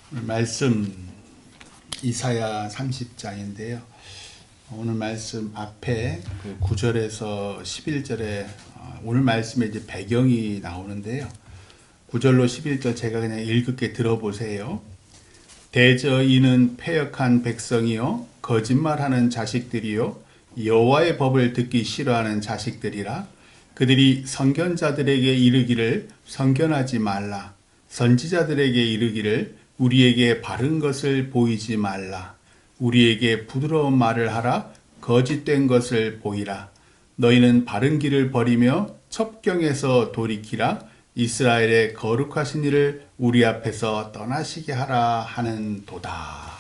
말씀 이사야 30장인데요. 오늘 말씀 앞에 9절에서 11절에 오늘 말씀에 이제 배경이 나오는데요. 9절로 11절 제가 그냥 읽을게 들어보세요. 대저 이는 패역한 백성이요 거짓말하는 자식들이요 여호와의 법을 듣기 싫어하는 자식들이라. 그들이 선견자들에게 이르기를 선견하지 말라. 선지자들에게 이르기를 우리에게 바른 것을 보이지 말라. 우리에게 부드러운 말을 하라. 거짓된 것을 보이라. 너희는 바른 길을 버리며 첩경에서 돌이키라. 이스라엘의 거룩하신 이를 우리 앞에서 떠나시게 하라 하는 도다.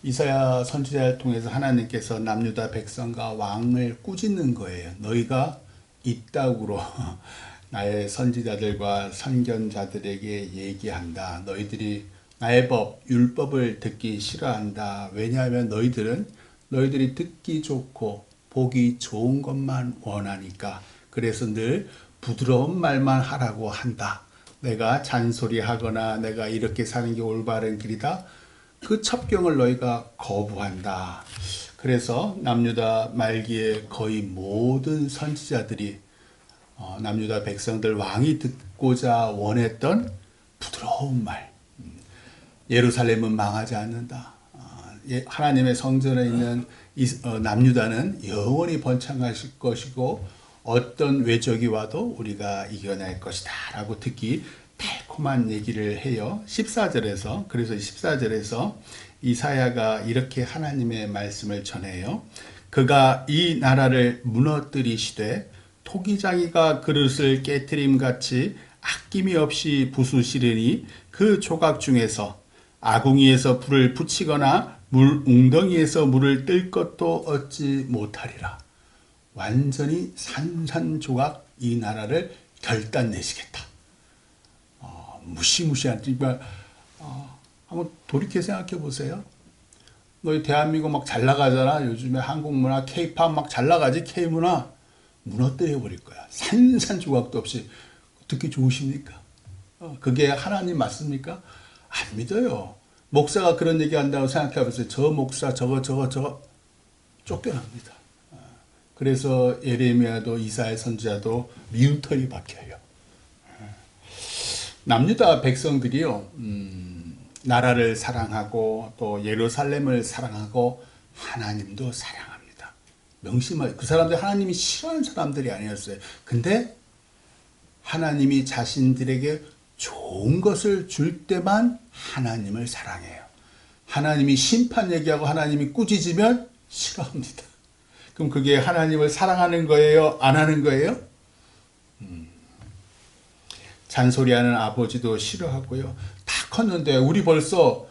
이사야 선지자를 통해서 하나님께서 남유다 백성과 왕을 꾸짖는 거예요. 너희가 이따구로 나의 선지자들과 선견자들에게 얘기한다. 너희들이 나의 법, 율법을 듣기 싫어한다. 왜냐하면 너희들이 듣기 좋고 보기 좋은 것만 원하니까. 그래서 늘 부드러운 말만 하라고 한다. 내가 잔소리하거나 내가 이렇게 사는 게 올바른 길이다. 그 첩경을 너희가 거부한다. 그래서 남유다 말기에 거의 모든 선지자들이 남유다 백성들 왕이 듣고자 원했던 부드러운 말. 예루살렘은 망하지 않는다. 하나님의 성전에 있는 남유다는 영원히 번창하실 것이고 어떤 외적이 와도 우리가 이겨낼 것이다 라고 듣기 달콤한 얘기를 해요. 14절에서. 그래서 14절에서 이사야가 이렇게 하나님의 말씀을 전해요. 그가 이 나라를 무너뜨리시되 토기장이가 그릇을 깨트림같이 아낌이 없이 부수시르니 그 조각 중에서 아궁이에서 불을 붙이거나 물 웅덩이에서 물을 뜰 것도 얻지 못하리라. 완전히 산산조각 이 나라를 결단내시겠다. 무시무시한, 한번 돌이켜 생각해 보세요. 너희 대한민국 막 잘 나가잖아. 요즘에 한국 문화, K-팝 막 잘 나가지. K-문화 무너뜨려 버릴 거야. 산산조각도 없이. 듣기 좋으십니까? 그게 하나님 맞습니까? 안 믿어요. 목사가 그런 얘기 한다고 생각해 보세요. 저 목사 저거 쫓겨납니다. 그래서 예레미야도 이사야 선지자도 미운 털이 박혀요. 남유다 백성들이요, 나라를 사랑하고 또 예루살렘을 사랑하고 하나님도 사랑합니다. 명심하세요. 그 사람들 하나님이 싫어하는 사람들이 아니었어요. 근데 하나님이 자신들에게 좋은 것을 줄 때만 하나님을 사랑해요. 하나님이 심판 얘기하고 하나님이 꾸짖으면 싫어합니다. 그럼 그게 하나님을 사랑하는 거예요? 안 하는 거예요? 잔소리하는 아버지도 싫어하고요. 다 컸는데 우리 벌써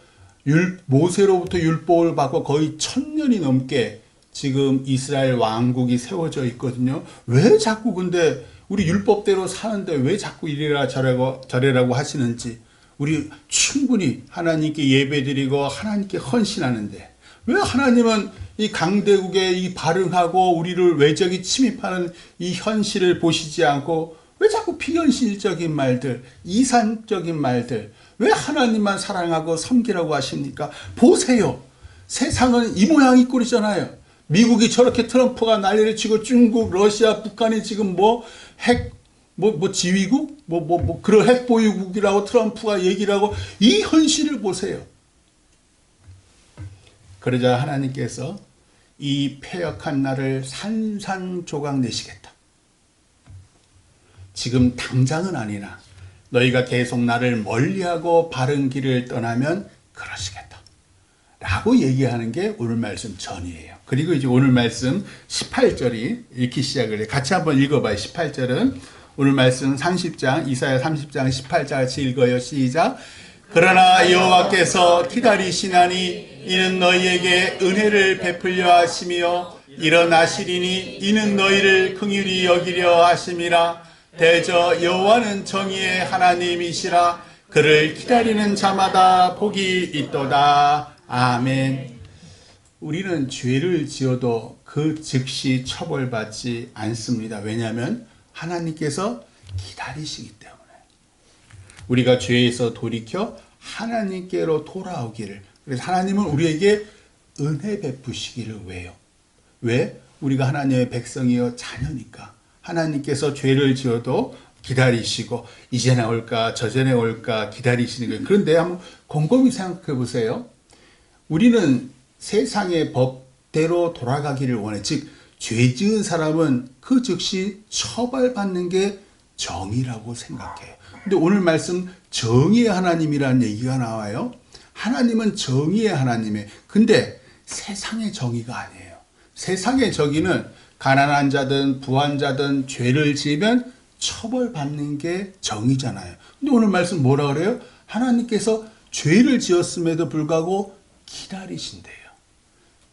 모세로부터 율법을 받고 거의 1000년이 넘게 지금 이스라엘 왕국이 세워져 있거든요. 왜 자꾸 근데 우리 율법대로 사는데 왜 자꾸 이래라 저래라고 하시는지. 우리 충분히 하나님께 예배드리고 하나님께 헌신하는데 왜 하나님은 이 강대국에 이 발흥하고 우리를 외적이 침입하는 이 현실을 보시지 않고 왜 자꾸 비현실적인 말들, 이산적인 말들, 왜 하나님만 사랑하고 섬기라고 하십니까? 보세요. 세상은 이 모양 이 꼴이잖아요. 미국이 저렇게 트럼프가 난리를 치고 중국, 러시아, 북한이 지금 지휘국? 그런 핵보유국이라고 트럼프가 얘기를 하고 이 현실을 보세요. 그러자 하나님께서 이 패역한 나를 산산조각 내시겠다. 지금 당장은 아니나 너희가 계속 나를 멀리하고 바른 길을 떠나면 그러시겠다. 라고 얘기하는 게 오늘 말씀 전이에요. 그리고 이제 오늘 말씀 18절이 읽기 시작을 해요. 같이 한번 읽어봐요. 18절은 오늘 말씀 30장, 이사야 30장 18절 같이 읽어요. 시작. 그러나 여호와께서 기다리시나니 이는 너희에게 은혜를 베풀려 하시며 일어나시리니 이는 너희를 긍휼히 여기려 하심이라. 대저 여호와는 정의의 하나님이시라. 그를 기다리는 자마다 복이 있도다. 아멘. 우리는 죄를 지어도 그 즉시 처벌받지 않습니다. 왜냐하면 하나님께서 기다리시기 때문에 우리가 죄에서 돌이켜 하나님께로 돌아오기를, 그래서 하나님은 우리에게 은혜 베푸시기를 왜요? 왜? 우리가 하나님의 백성이요 자녀니까. 하나님께서 죄를 지어도 기다리시고 이제나 올까 저제나 올까 기다리시는 거예요. 그런데 한번 곰곰이 생각해 보세요. 우리는 세상의 법대로 돌아가기를 원해. 즉 죄 지은 사람은 그 즉시 처벌받는 게 정의라고 생각해요. 근데 오늘 말씀 정의의 하나님이라는 얘기가 나와요. 하나님은 정의의 하나님이에요. 근데 세상의 정의가 아니에요. 세상의 정의는 가난한 자든 부한 자든 죄를 지으면 처벌받는 게 정의잖아요. 근데 오늘 말씀 뭐라 그래요? 하나님께서 죄를 지었음에도 불구하고 기다리신대요.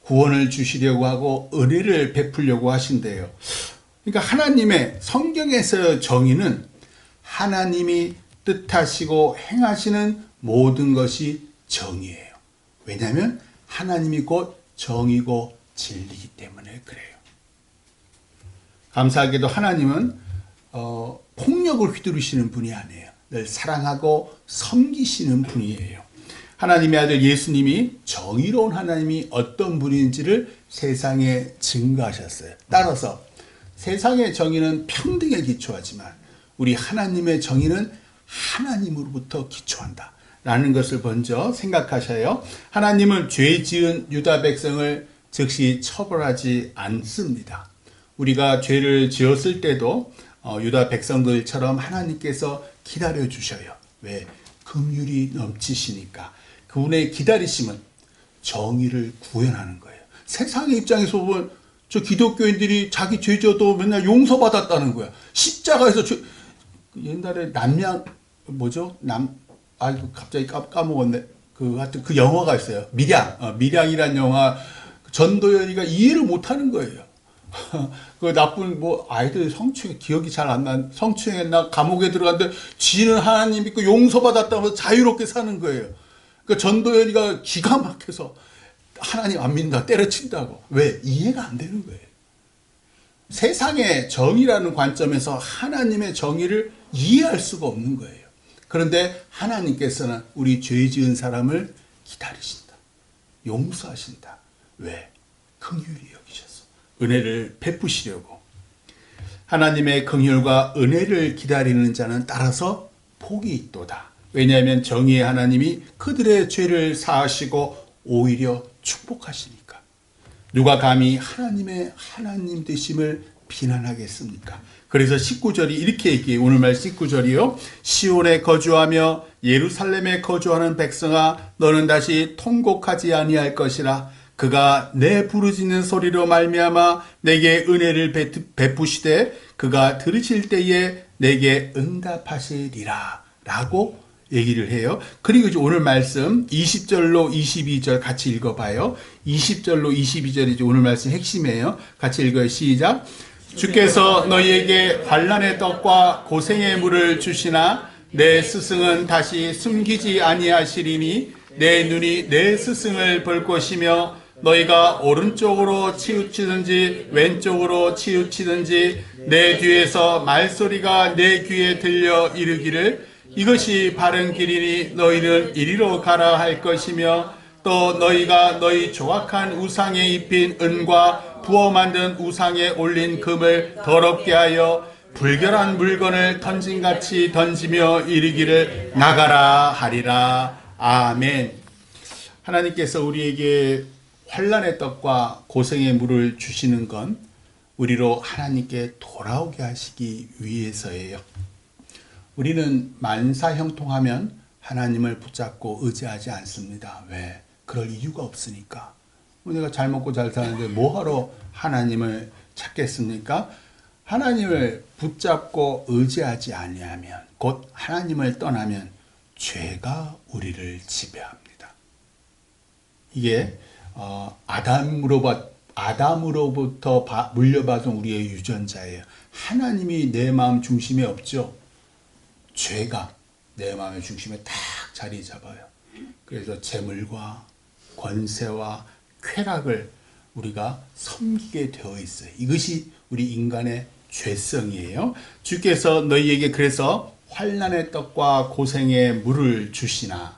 구원을 주시려고 하고 은혜를 베풀려고 하신대요. 그러니까 하나님의 성경에서의 정의는 하나님이 뜻하시고 행하시는 모든 것이 정의예요. 왜냐하면 하나님이 곧 정의고 진리이기 때문에 그래요. 감사하게도 하나님은 폭력을 휘두르시는 분이 아니에요. 늘 사랑하고 섬기시는 분이에요. 하나님의 아들 예수님이 정의로운 하나님이 어떤 분인지를 세상에 증거하셨어요. 따라서 세상의 정의는 평등에 기초하지만 우리 하나님의 정의는 하나님으로부터 기초한다 라는 것을 먼저 생각하셔요. 하나님은 죄 지은 유다 백성을 즉시 처벌하지 않습니다. 우리가 죄를 지었을 때도 유다 백성들처럼 하나님께서 기다려 주셔요. 왜? 긍휼이 넘치시니까. 그분의 기다리심은 정의를 구현하는 거예요. 세상의 입장에서 보면 저 기독교인들이 자기 죄 지어도 맨날 용서받았다는 거야. 십자가에서 옛날에 남양 뭐죠? 갑자기 까먹었네. 하여튼 그 영화가 있어요. 밀양이란 영화. 전도연이가 이해를 못하는 거예요. 그 나쁜 아이들 성추행 기억이 잘 안 난, 성추행했나 감옥에 들어갔는데 지는 하나님 믿고 용서받았다면서 자유롭게 사는 거예요. 그 전도연이가 기가 막혀서 하나님 안 믿는다 때려친다고. 왜? 이해가 안 되는 거예요. 세상의 정의라는 관점에서 하나님의 정의를 이해할 수가 없는 거예요. 그런데 하나님께서는 우리 죄 지은 사람을 기다리신다. 용서하신다. 왜? 긍휼히 여기셔서 은혜를 베푸시려고. 하나님의 긍휼과 은혜를 기다리는 자는 따라서 복이 있도다. 왜냐하면 정의의 하나님이 그들의 죄를 사하시고 오히려 축복하시니까. 누가 감히 하나님의 하나님 되심을 비난하겠습니까? 그래서 19절이 이렇게 얘기해요. 오늘 말 19절이요. 시온에 거주하며 예루살렘에 거주하는 백성아, 너는 다시 통곡하지 아니할 것이라. 그가 내 부르짖는 소리로 말미암아 내게 은혜를 베푸시되 그가 들으실 때에 내게 응답하시리라 라고 얘기를 해요. 그리고 이제 오늘 말씀 20절로 22절 같이 읽어봐요. 20절로 22절이 이제 오늘 말씀 핵심이에요. 같이 읽어요. 시작. 주께서 너희에게 환난의 떡과 고생의 물을 주시나 내 스승은 다시 숨기지 아니하시리니 내 눈이 내 스승을 볼 것이며 너희가 오른쪽으로 치우치든지 왼쪽으로 치우치든지 내 뒤에서 말소리가 내 귀에 들려 이르기를 이것이 바른 길이니 너희는 이리로 가라 할 것이며 또 너희가 너희 조각한 우상에 입힌 은과 부어 만든 우상에 올린 금을 더럽게 하여 불결한 물건을 던진같이 던지며 이르기를 나가라 하리라. 아멘. 하나님께서 우리에게 환난의 떡과 고생의 물을 주시는 건 우리로 하나님께 돌아오게 하시기 위해서예요. 우리는 만사형통하면 하나님을 붙잡고 의지하지 않습니다. 왜? 그럴 이유가 없으니까. 내가 잘 먹고 잘 사는데 뭐하러 하나님을 찾겠습니까? 하나님을 붙잡고 의지하지 아니하면, 곧 하나님을 떠나면 죄가 우리를 지배합니다. 이게 아담으로부터 물려받은 우리의 유전자예요. 하나님이 내 마음 중심에 없죠. 죄가 내 마음의 중심에 딱 자리 잡아요. 그래서 재물과 권세와 쾌락을 우리가 섬기게 되어 있어요. 이것이 우리 인간의 죄성이에요. 주께서 너희에게 그래서 환난의 떡과 고생의 물을 주시나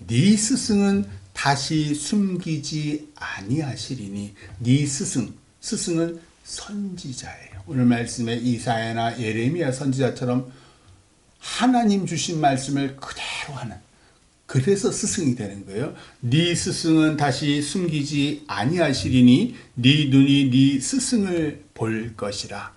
네 스승은 다시 숨기지 아니하시리니. 네 스승은 선지자예요. 오늘 말씀에 이사야나 예레미야 선지자처럼 하나님 주신 말씀을 그대로 하는, 그래서 스승이 되는 거예요. 네 스승은 다시 숨기지 아니하시리니 네 눈이 네 스승을 볼 것이라.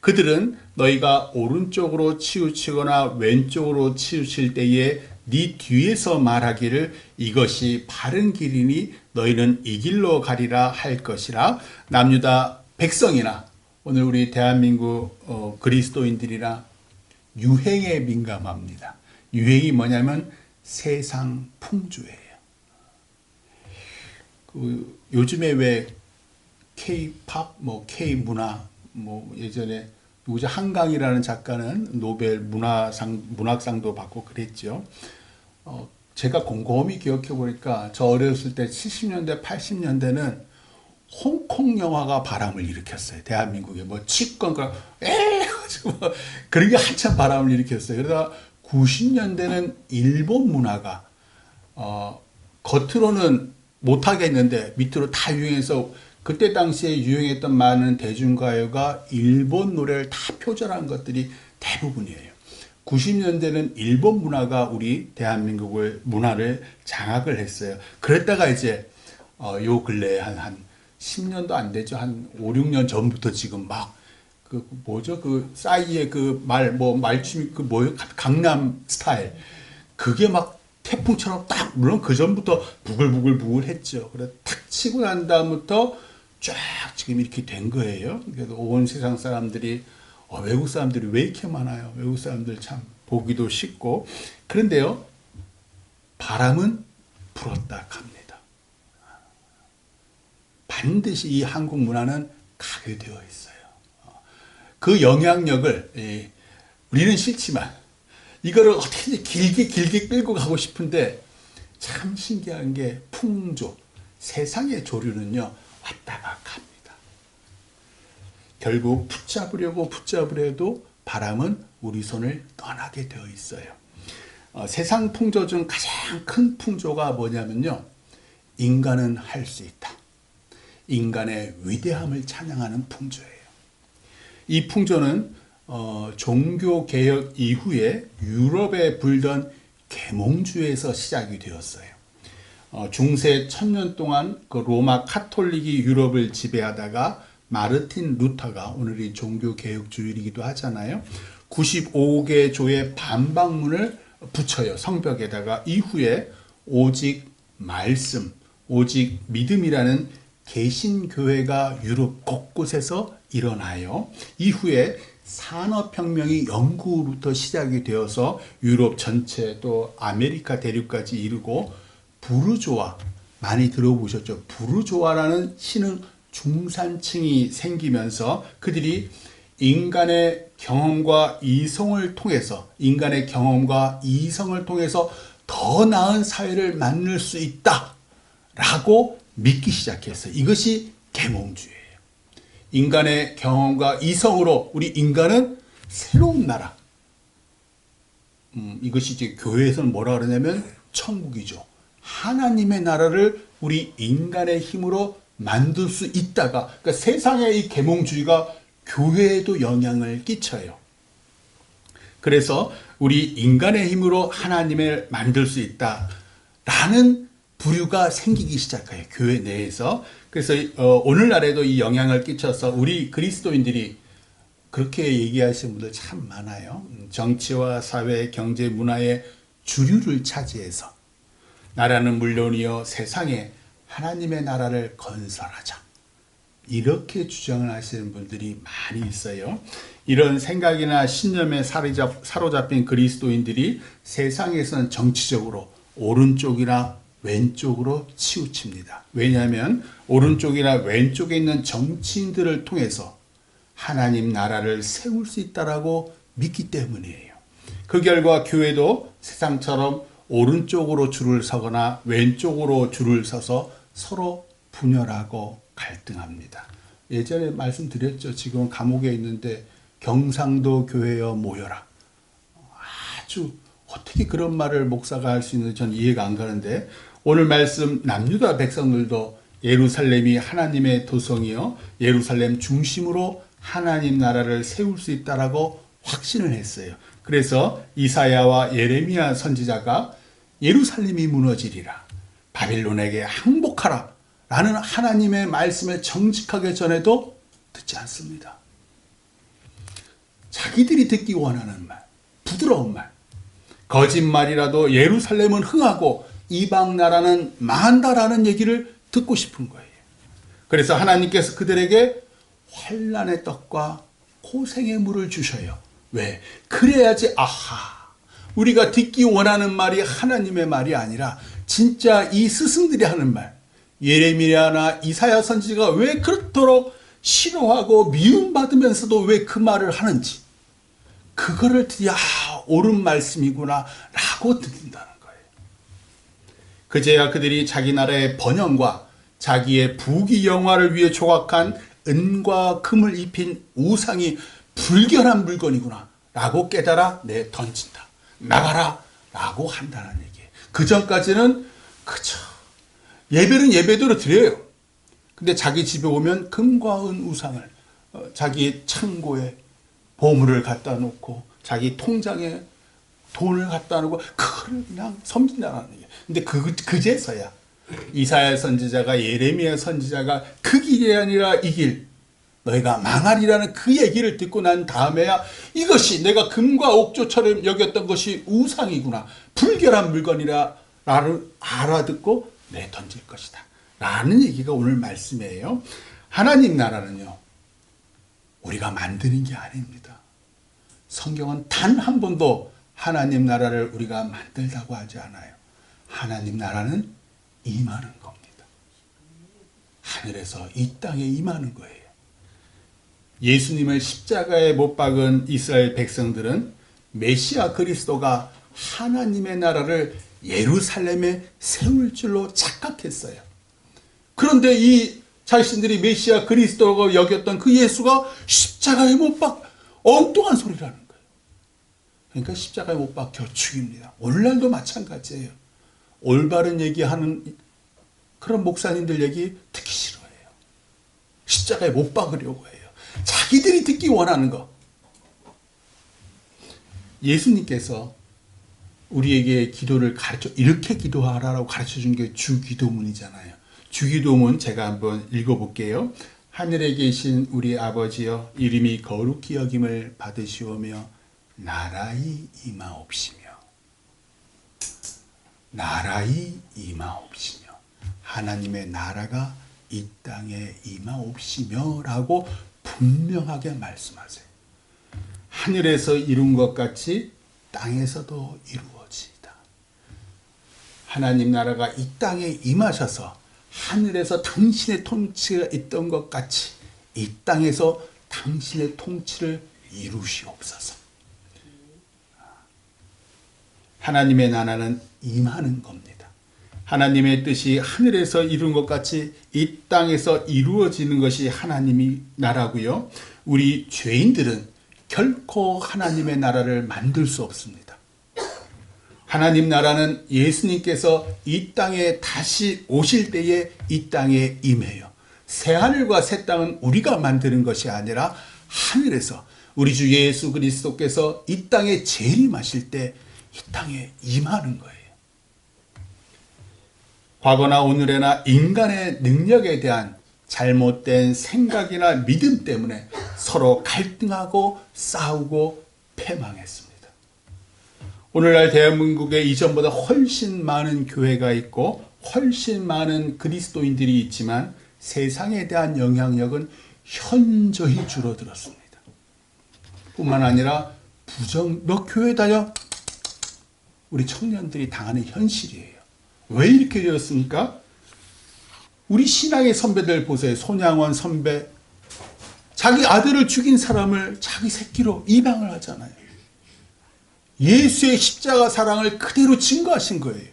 그들은 너희가 오른쪽으로 치우치거나 왼쪽으로 치우칠 때에 네 뒤에서 말하기를 이것이 바른 길이니 너희는 이 길로 가리라 할 것이라. 남유다 백성이나 오늘 우리 대한민국 그리스도인들이나 유행에 민감합니다. 유행이 뭐냐면 세상 풍조예요. 요즘에 왜 K-팝, K-문화, 예전에 누구죠? 한강이라는 작가는 노벨 문학상도 받고 그랬죠. 제가 곰곰이 기억해 보니까 저 어렸을 때 70년대, 80년대는 홍콩 영화가 바람을 일으켰어요. 대한민국에 치권가 그런 게 한참 바람을 일으켰어요. 그러다 90년대는 일본 문화가 겉으로는 못하겠는데 밑으로 다 유행해서 그때 당시에 유행했던 많은 대중가요가 일본 노래를 다 표절한 것들이 대부분이에요. 90년대는 일본 문화가 우리 대한민국의 문화를 장악을 했어요. 그랬다가 이제 요 근래에 한 10년도 안 되죠. 한 5, 6년 전부터 지금 막 싸이의 말춤이 강남 스타일. 그게 막 태풍처럼 딱, 물론 그 전부터 부글부글 했죠. 그래 탁 치고 난 다음부터 쫙 지금 이렇게 된 거예요. 그래서 온 세상 사람들이 외국 사람들이 왜 이렇게 많아요? 외국 사람들 참 보기도 쉽고. 그런데요, 바람은 불었다 갑니다. 반드시 이 한국 문화는 가게 되어 있어요. 그 영향력을 우리는 싫지만 이거를 어떻게 길게 끌고 가고 싶은데, 참 신기한 게 풍조, 세상의 조류는요 왔다가 갑니다. 결국 붙잡으려도 바람은 우리 손을 떠나게 되어 있어요. 세상 풍조 중 가장 큰 풍조가 뭐냐면요, 인간은 할 수 있다. 인간의 위대함을 찬양하는 풍조예요. 이 풍조는 종교개혁 이후에 유럽에 불던 계몽주의에서 시작이 되었어요. 중세 1000년 동안 그 로마 카톨릭이 유럽을 지배하다가 마르틴 루터가, 오늘이 종교개혁주의이기도 하잖아요, 95개 조의 반박문을 붙여요, 성벽에다가. 이후에 오직 말씀, 오직 믿음이라는 개신교회가 유럽 곳곳에서 일어나요. 이후에 산업혁명이 영국으로부터 시작이 되어서 유럽 전체 또 아메리카 대륙까지 이르고, 부르조아, 많이 들어보셨죠? 부르조아라는 신흥 중산층이 생기면서 그들이 인간의 경험과 이성을 통해서 더 나은 사회를 만들 수 있다라고 믿기 시작했어요. 이것이 계몽주의예요. 인간의 경험과 이성으로 우리 인간은 새로운 나라, 이것이 이제 교회에서는 뭐라 그러냐면 천국이죠. 하나님의 나라를 우리 인간의 힘으로 만들 수 있다가, 그러니까 세상의 이 계몽주의가 교회에도 영향을 끼쳐요. 그래서 우리 인간의 힘으로 하나님을 만들 수 있다라는 부류가 생기기 시작해요, 교회 내에서. 그래서 오늘날에도 이 영향을 끼쳐서 우리 그리스도인들이 그렇게 얘기하시는 분들 참 많아요. 정치와 사회, 경제, 문화의 주류를 차지해서 나라는 물론이요 세상에 하나님의 나라를 건설하자, 이렇게 주장을 하시는 분들이 많이 있어요. 이런 생각이나 신념에 사로잡힌 그리스도인들이 세상에서는 정치적으로 오른쪽이나 왼쪽으로 치우칩니다. 왜냐하면 오른쪽이나 왼쪽에 있는 정치인들을 통해서 하나님 나라를 세울 수 있다라고 믿기 때문이에요. 그 결과 교회도 세상처럼 오른쪽으로 줄을 서거나 왼쪽으로 줄을 서서 서로 분열하고 갈등합니다. 예전에 말씀드렸죠. 지금 감옥에 있는데 경상도 교회여 모여라. 아주 어떻게 그런 말을 목사가 할 수 있는지 저는 이해가 안 가는데, 오늘 말씀 남유다 백성들도 예루살렘이 하나님의 도성이요 예루살렘 중심으로 하나님 나라를 세울 수 있다라고 확신을 했어요. 그래서 이사야와 예레미야 선지자가 예루살렘이 무너지리라, 바빌론에게 항복하라 라는 하나님의 말씀을 정직하게 전해도 듣지 않습니다. 자기들이 듣기 원하는 말, 부드러운 말, 거짓말이라도 예루살렘은 흥하고 이방 나라는 망한다라는 얘기를 듣고 싶은 거예요. 그래서 하나님께서 그들에게 환난의 떡과 고생의 물을 주셔요. 왜? 그래야지 아하, 우리가 듣기 원하는 말이 하나님의 말이 아니라 진짜 이 스승들이 하는 말, 예레미야나 이사야 선지자가 왜 그렇도록 싫어하고 미움받으면서도 왜 그 말을 하는지, 그거를 드디어 옳은 말씀이구나 라고 듣는다는 거예요. 그제야 그들이 자기 나라의 번영과 자기의 부귀 영화를 위해 조각한 은과 금을 입힌 우상이 불결한 물건이구나 라고 깨달아 내 던진다, 나가라 라고 한다는 얘기예요. 그 전까지는 그저 예배는 예배대로 드려요. 근데 자기 집에 오면 금과 은 우상을 자기 창고에 보물을 갖다 놓고 자기 통장에 돈을 갖다 놓고 그걸 그냥 섬긴다는 얘기예요. 근데 그제서야 이사야 선지자가 예레미야 선지자가 그 길이 아니라 이 길, 너희가 망하리라는 그 얘기를 듣고 난 다음에야 이것이 내가 금과 옥조처럼 여겼던 것이 우상이구나, 불결한 물건이라 나를 알아듣고 내 던질 것이다 라는 얘기가 오늘 말씀이에요. 하나님 나라는요 우리가 만드는 게 아닙니다. 성경은 단 한 번도 하나님 나라를 우리가 만들다고 하지 않아요. 하나님 나라는 임하는 겁니다. 하늘에서 이 땅에 임하는 거예요. 예수님을 십자가에 못 박은 이스라엘 백성들은 메시아 그리스도가 하나님의 나라를 예루살렘에 세울 줄로 착각했어요. 그런데 이 자신들이 메시아 그리스도가 여겼던 그 예수가 십자가에 못 박, 엉뚱한 소리라는 거예요. 그러니까 십자가에 못 박혀 죽입니다. 오늘날도 마찬가지예요. 올바른 얘기하는 그런 목사님들 얘기 듣기 싫어해요. 십자가에 못 박으려고 해요. 자기들이 듣기 원하는 거. 예수님께서 우리에게 기도를 이렇게 기도하라고 가르쳐 준 게 주기도문이잖아요. 주기도문 제가 한번 읽어볼게요. 하늘에 계신 우리 아버지여, 이름이 거룩히 여김을 받으시오며 나라의 임하옵시며, 나라의 임하옵시며, 하나님의 나라가 이 땅에 임하옵시며 라고 분명하게 말씀하세요. 하늘에서 이룬 것 같이 땅에서도 이루어지이다. 하나님 나라가 이 땅에 임하셔서 하늘에서 당신의 통치가 있던 것 같이 이 땅에서 당신의 통치를 이루시옵소서. 하나님의 나라는 임하는 겁니다. 하나님의 뜻이 하늘에서 이룬 것 같이 이 땅에서 이루어지는 것이 하나님의 나라고요. 우리 죄인들은 결코 하나님의 나라를 만들 수 없습니다. 하나님 나라는 예수님께서 이 땅에 다시 오실 때에 이 땅에 임해요. 새하늘과 새 땅은 우리가 만드는 것이 아니라 하늘에서 우리 주 예수 그리스도께서 이 땅에 재림하실 때 이 땅에 임하는 거예요. 과거나 오늘에나 인간의 능력에 대한 잘못된 생각이나 믿음 때문에 서로 갈등하고 싸우고 패망했습니다. 오늘날 대한민국에 이전보다 훨씬 많은 교회가 있고 훨씬 많은 그리스도인들이 있지만 세상에 대한 영향력은 현저히 줄어들었습니다. 뿐만 아니라 너 교회 다녀? 우리 청년들이 당하는 현실이에요. 왜 이렇게 되었습니까? 우리 신앙의 선배들 보세요. 손양원 선배. 자기 아들을 죽인 사람을 자기 새끼로 입양을 하잖아요. 예수의 십자가 사랑을 그대로 증거하신 거예요.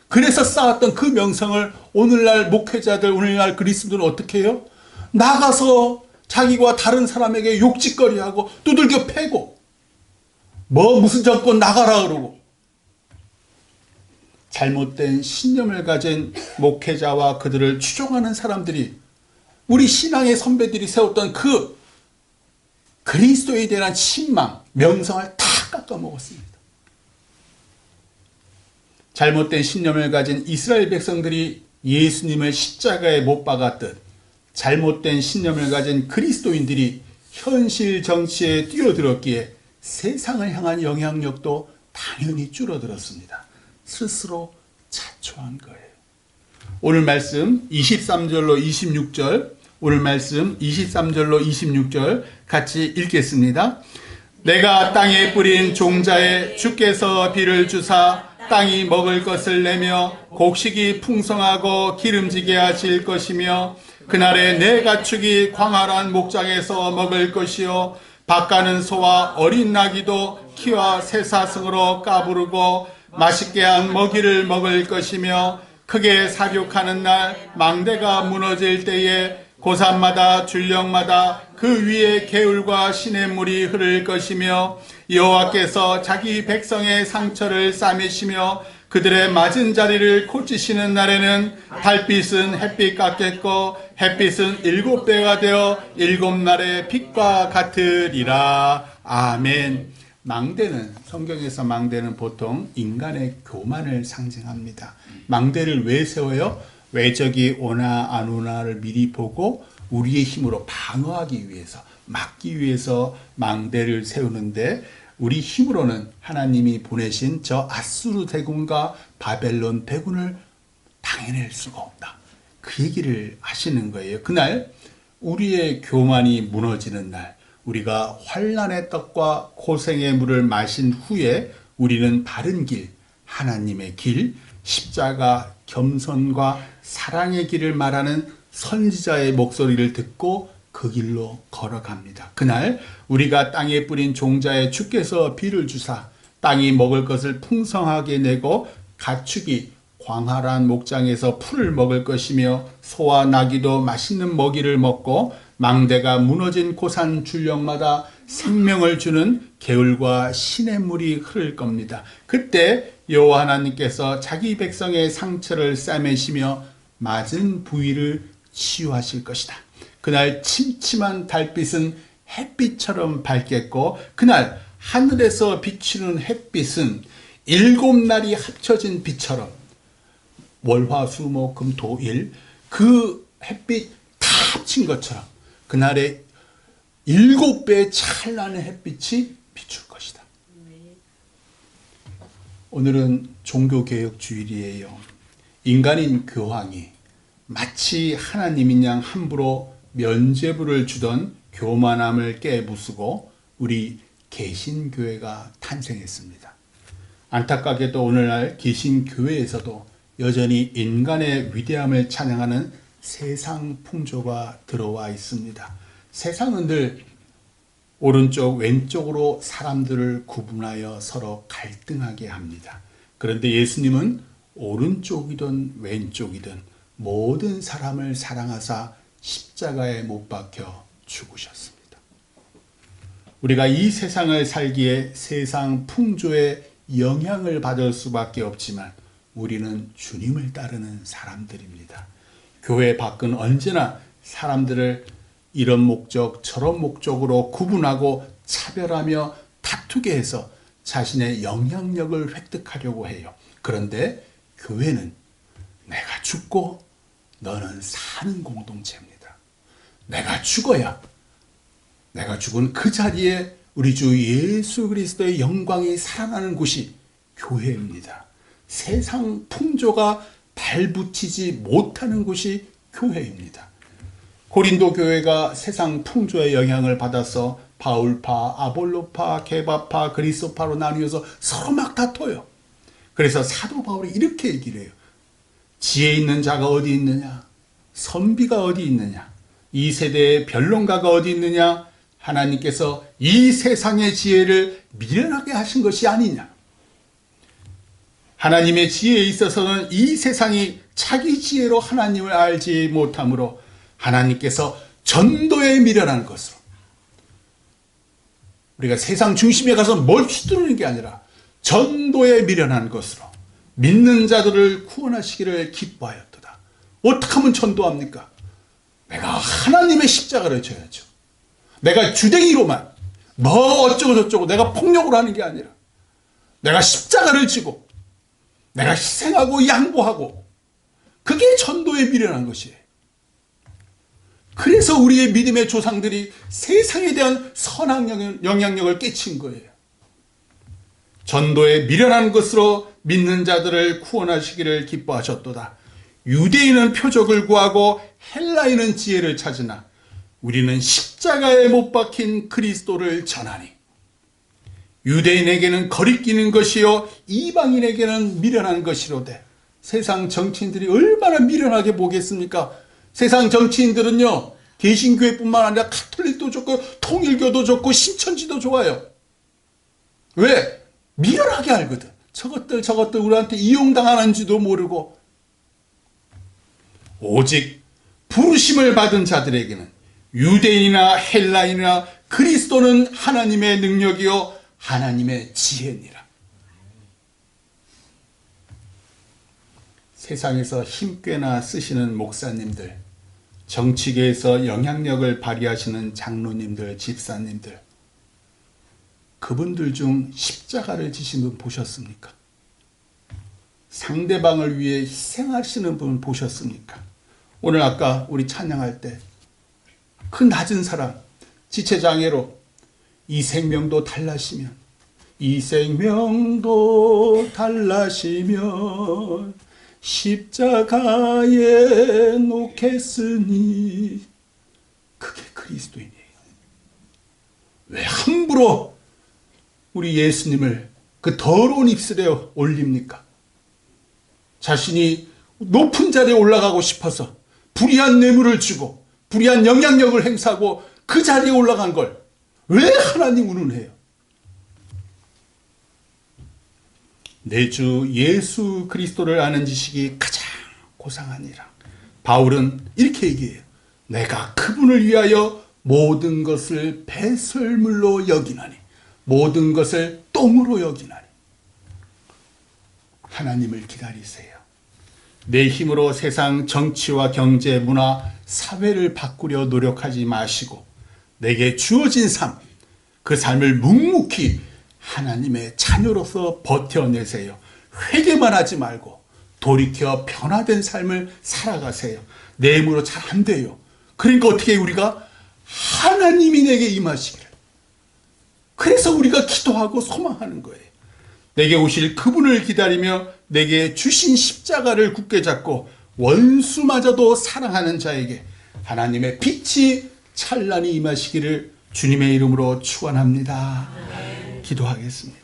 그래서 쌓았던 그 명성을 오늘날 목회자들, 오늘날 그리스도인들은 어떻게 해요? 나가서 자기와 다른 사람에게 욕짓거리하고 두들겨 패고 무슨 정권 나가라 그러고 잘못된 신념을 가진 목회자와 그들을 추종하는 사람들이 우리 신앙의 선배들이 세웠던 그 그리스도에 대한 신망, 명성을 다 깎아먹었습니다. 잘못된 신념을 가진 이스라엘 백성들이 예수님을 십자가에 못 박았듯 잘못된 신념을 가진 그리스도인들이 현실 정치에 뛰어들었기에 세상을 향한 영향력도 당연히 줄어들었습니다. 스스로 자초한 거예요. 오늘 말씀 23절로 26절, 오늘 말씀 23절로 26절 같이 읽겠습니다. 내가 땅에 뿌린 종자에 주께서 비를 주사 땅이 먹을 것을 내며 곡식이 풍성하고 기름지게 하실 것이며 그날에 내 가축이 광활한 목장에서 먹을 것이요 밭가는 소와 어린 나귀도 키와 새사슴으로 까부르고 맛있게 한 먹이를 먹을 것이며 크게 사육하는 날 망대가 무너질 때에 고산마다 줄령마다 그 위에 개울과 시냇물이 흐를 것이며 여호와께서 자기 백성의 상처를 싸매시며 그들의 맞은 자리를 고치시는 날에는 달빛은 햇빛 같겠고 햇빛은 7배가 되어 7날의 빛과 같으리라. 아멘. 망대는, 성경에서 망대는 보통 인간의 교만을 상징합니다. 망대를 왜 세워요? 외적이 오나 안 오나를 미리 보고 우리의 힘으로 방어하기 위해서, 막기 위해서 망대를 세우는데 우리 힘으로는 하나님이 보내신 저 아수르 대군과 바벨론 대군을 당해낼 수가 없다. 그 얘기를 하시는 거예요. 그날 우리의 교만이 무너지는 날, 우리가 환난의 떡과 고생의 물을 마신 후에 우리는 바른 길, 하나님의 길, 십자가, 겸손과 사랑의 길을 말하는 선지자의 목소리를 듣고 그 길로 걸어갑니다. 그날 우리가 땅에 뿌린 종자에 주께서 비를 주사 땅이 먹을 것을 풍성하게 내고 가축이 광활한 목장에서 풀을 먹을 것이며 소와 나귀도 맛있는 먹이를 먹고 망대가 무너진 고산 줄령마다 생명을 주는 개울과 시냇물이 흐를 겁니다. 그때 여호와 하나님께서 자기 백성의 상처를 싸매시며 맞은 부위를 치유하실 것이다. 그날 침침한 달빛은 햇빛처럼 밝겠고 그날 하늘에서 비치는 햇빛은 7날이 합쳐진 빛처럼 월화수목금토일 그 햇빛 다 합친 것처럼 그날의 7배의 찬란한 햇빛이 비출 것이다. 오늘은 종교개혁주일이에요. 인간인 교황이 마치 하나님인 양 함부로 면죄부를 주던 교만함을 깨부수고 우리 개신교회가 탄생했습니다. 안타깝게도 오늘날 개신교회에서도 여전히 인간의 위대함을 찬양하는 세상 풍조가 들어와 있습니다. 세상은 늘 오른쪽 왼쪽으로 사람들을 구분하여 서로 갈등하게 합니다. 그런데 예수님은 오른쪽이든 왼쪽이든 모든 사람을 사랑하사 십자가에 못 박혀 죽으셨습니다. 우리가 이 세상을 살기에 세상 풍조의 영향을 받을 수밖에 없지만 우리는 주님을 따르는 사람들입니다. 교회 밖은 언제나 사람들을 이런 목적 저런 목적으로 구분하고 차별하며 다투게 해서 자신의 영향력을 획득하려고 해요. 그런데 교회는 내가 죽고 너는 사는 공동체입니다. 내가 죽어야 내가 죽은 그 자리에 우리 주 예수 그리스도의 영광이 살아나는 곳이 교회입니다. 세상 풍조가 발붙이지 못하는 곳이 교회입니다. 고린도 교회가 세상 풍조의 영향을 받아서 바울파, 아볼로파, 게바파, 그리스도파로 나뉘어서 서로 막 다퉈요. 그래서 사도 바울이 이렇게 얘기를 해요. 지혜 있는 자가 어디 있느냐? 선비가 어디 있느냐? 이 세대의 변론가가 어디 있느냐? 하나님께서 이 세상의 지혜를 미련하게 하신 것이 아니냐? 하나님의 지혜에 있어서는 이 세상이 자기 지혜로 하나님을 알지 못하므로 하나님께서 전도에 미련한 것으로. 우리가 세상 중심에 가서 뭘 휘두르는 게 아니라 전도에 미련한 것으로 믿는 자들을 구원하시기를 기뻐하였도다. 어떻게 하면 전도합니까? 내가 하나님의 십자가를 져야죠. 내가 주댕이로만 뭐 어쩌고 저쩌고 내가 폭력으로 하는 게 아니라 내가 십자가를 지고 내가 희생하고 양보하고, 그게 전도에 미련한 것이에요. 그래서 우리의 믿음의 조상들이 세상에 대한 선한 영향력을 깨친 거예요. 전도에 미련한 것으로 믿는 자들을 구원하시기를 기뻐하셨도다. 유대인은 표적을 구하고 헬라인은 지혜를 찾으나 우리는 십자가에 못 박힌 그리스도를 전하니. 유대인에게는 거리끼는 것이요 이방인에게는 미련한 것이로되. 세상 정치인들이 얼마나 미련하게 보겠습니까? 세상 정치인들은요, 개신교회뿐만 아니라 가톨릭도 좋고 통일교도 좋고 신천지도 좋아요. 왜? 미련하게 알거든. 저것들 우리한테 이용당하는지도 모르고. 오직 부르심을 받은 자들에게는 유대인이나 헬라인이나 그리스도는 하나님의 능력이요 하나님의 지혜니라. 세상에서 힘께나 쓰시는 목사님들, 정치계에서 영향력을 발휘하시는 장로님들, 집사님들, 그분들 중 십자가를 지신 분 보셨습니까? 상대방을 위해 희생하시는 분 보셨습니까? 오늘 아까 우리 찬양할 때 그 낮은 사람, 지체장애로 이 생명도 달라시면, 이 생명도 달라시면 십자가에 놓겠으니, 그게 그리스도인이에요. 왜 함부로 우리 예수님을 그 더러운 입술에 올립니까? 자신이 높은 자리에 올라가고 싶어서 불의한 뇌물을 주고 불의한 영향력을 행사하고 그 자리에 올라간 걸 왜 하나님 운운해요? 내 주 예수 그리스도를 아는 지식이 가장 고상하니라. 바울은 이렇게 얘기해요. 내가 그분을 위하여 모든 것을 배설물로 여기나니, 모든 것을 똥으로 여기나니. 하나님을 기다리세요. 내 힘으로 세상 정치와 경제, 문화, 사회를 바꾸려 노력하지 마시고 내게 주어진 삶, 그 삶을 묵묵히 하나님의 자녀로서 버텨내세요. 회개만 하지 말고 돌이켜 변화된 삶을 살아가세요. 내 힘으로 잘 안 돼요. 그러니까 어떻게 우리가 하나님이 내게 임하시기를. 그래서 우리가 기도하고 소망하는 거예요. 내게 오실 그분을 기다리며 내게 주신 십자가를 굳게 잡고 원수마저도 사랑하는 자에게 하나님의 빛이 찬란히 임하시기를 주님의 이름으로 축원합니다. 기도하겠습니다.